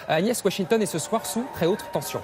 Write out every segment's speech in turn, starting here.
Agnès, Washington est ce soir sous très haute tension.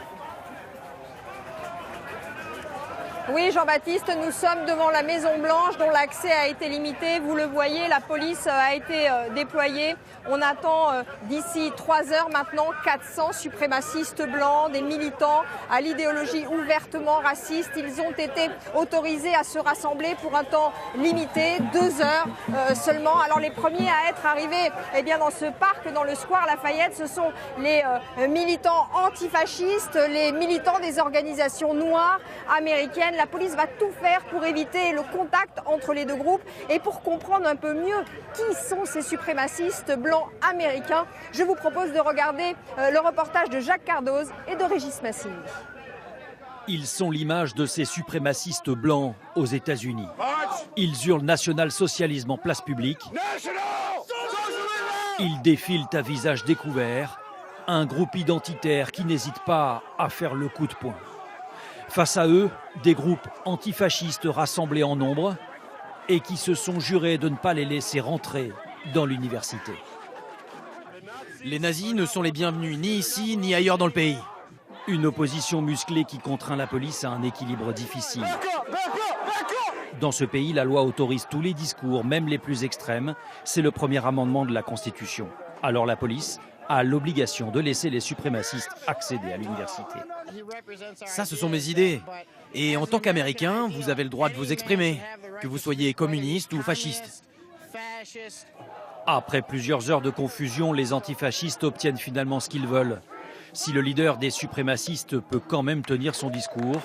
Oui, Jean-Baptiste, nous sommes devant la Maison-Blanche dont l'accès a été limité. Vous le voyez, la police a été déployée. On attend d'ici 3 heures maintenant 400 suprémacistes blancs, des militants à l'idéologie ouvertement raciste. Ils ont été autorisés à se rassembler pour un temps limité, 2 heures seulement. Alors les premiers à être arrivés dans ce parc, dans le square Lafayette, ce sont les militants antifascistes, les militants des organisations noires américaines. La police va tout faire pour éviter le contact entre les deux groupes et pour comprendre un peu mieux qui sont ces suprémacistes blancs américains. Je vous propose de regarder le reportage de Jacques Cardoz et de Régis Massini. Ils sont l'image de ces suprémacistes blancs aux États-Unis. Ils hurlent national-socialisme en place publique. Ils défilent à visage découvert. Un groupe identitaire qui n'hésite pas à faire le coup de poing. Face à eux, des groupes antifascistes rassemblés en nombre et qui se sont jurés de ne pas les laisser rentrer dans l'université. Les nazis ne sont les bienvenus ni ici ni ailleurs dans le pays. Une opposition musclée qui contraint la police à un équilibre difficile. Dans ce pays, la loi autorise tous les discours, même les plus extrêmes. C'est le premier amendement de la Constitution. Alors la police a l'obligation de laisser les suprémacistes accéder à l'université. Ça, ce sont mes idées. Et en tant qu'Américain, vous avez le droit de vous exprimer, que vous soyez communiste ou fasciste. Après plusieurs heures de confusion, les antifascistes obtiennent finalement ce qu'ils veulent. Si le leader des suprémacistes peut quand même tenir son discours,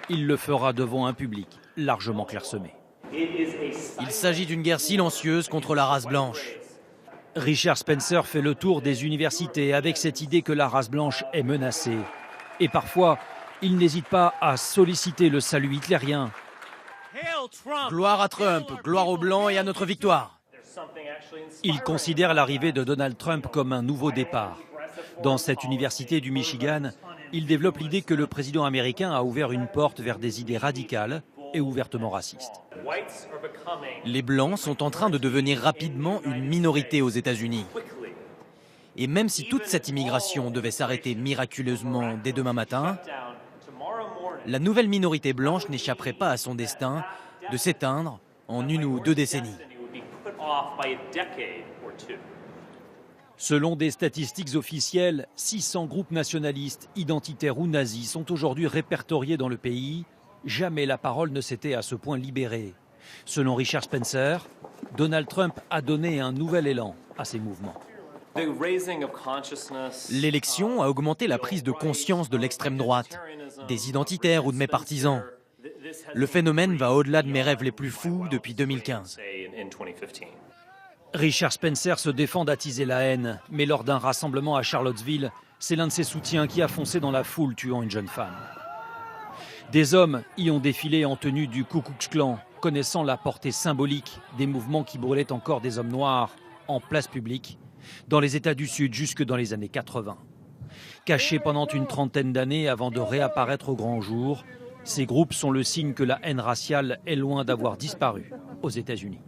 il le fera devant un public largement clairsemé. Il s'agit d'une guerre silencieuse contre la race blanche. Richard Spencer fait le tour des universités avec cette idée que la race blanche est menacée. Et parfois, il n'hésite pas à solliciter le salut hitlérien. Gloire à Trump, gloire aux Blancs et à notre victoire. Il considère l'arrivée de Donald Trump comme un nouveau départ. Dans cette université du Michigan, il développe l'idée que le président américain a ouvert une porte vers des idées radicales et ouvertement racistes. Les Blancs sont en train de devenir rapidement une minorité aux États-Unis. Et même si toute cette immigration devait s'arrêter miraculeusement dès demain matin, la nouvelle minorité blanche n'échapperait pas à son destin de s'éteindre en 1 ou 2 décennies. Selon des statistiques officielles, 600 groupes nationalistes, identitaires ou nazis sont aujourd'hui répertoriés dans le pays. Jamais la parole ne s'était à ce point libérée. Selon Richard Spencer, Donald Trump a donné un nouvel élan à ces mouvements. L'élection a augmenté la prise de conscience de l'extrême droite, des identitaires ou de mes partisans. Le phénomène va au-delà de mes rêves les plus fous depuis 2015. Richard Spencer se défend d'attiser la haine, mais lors d'un rassemblement à Charlottesville, c'est l'un de ses soutiens qui a foncé dans la foule, tuant une jeune femme. Des hommes y ont défilé en tenue du Ku Klux Klan, connaissant la portée symbolique des mouvements qui brûlaient encore des hommes noirs en place publique, dans les États du Sud jusque dans les années 80. Cachés pendant une trentaine d'années avant de réapparaître au grand jour, ces groupes sont le signe que la haine raciale est loin d'avoir disparu aux États-Unis.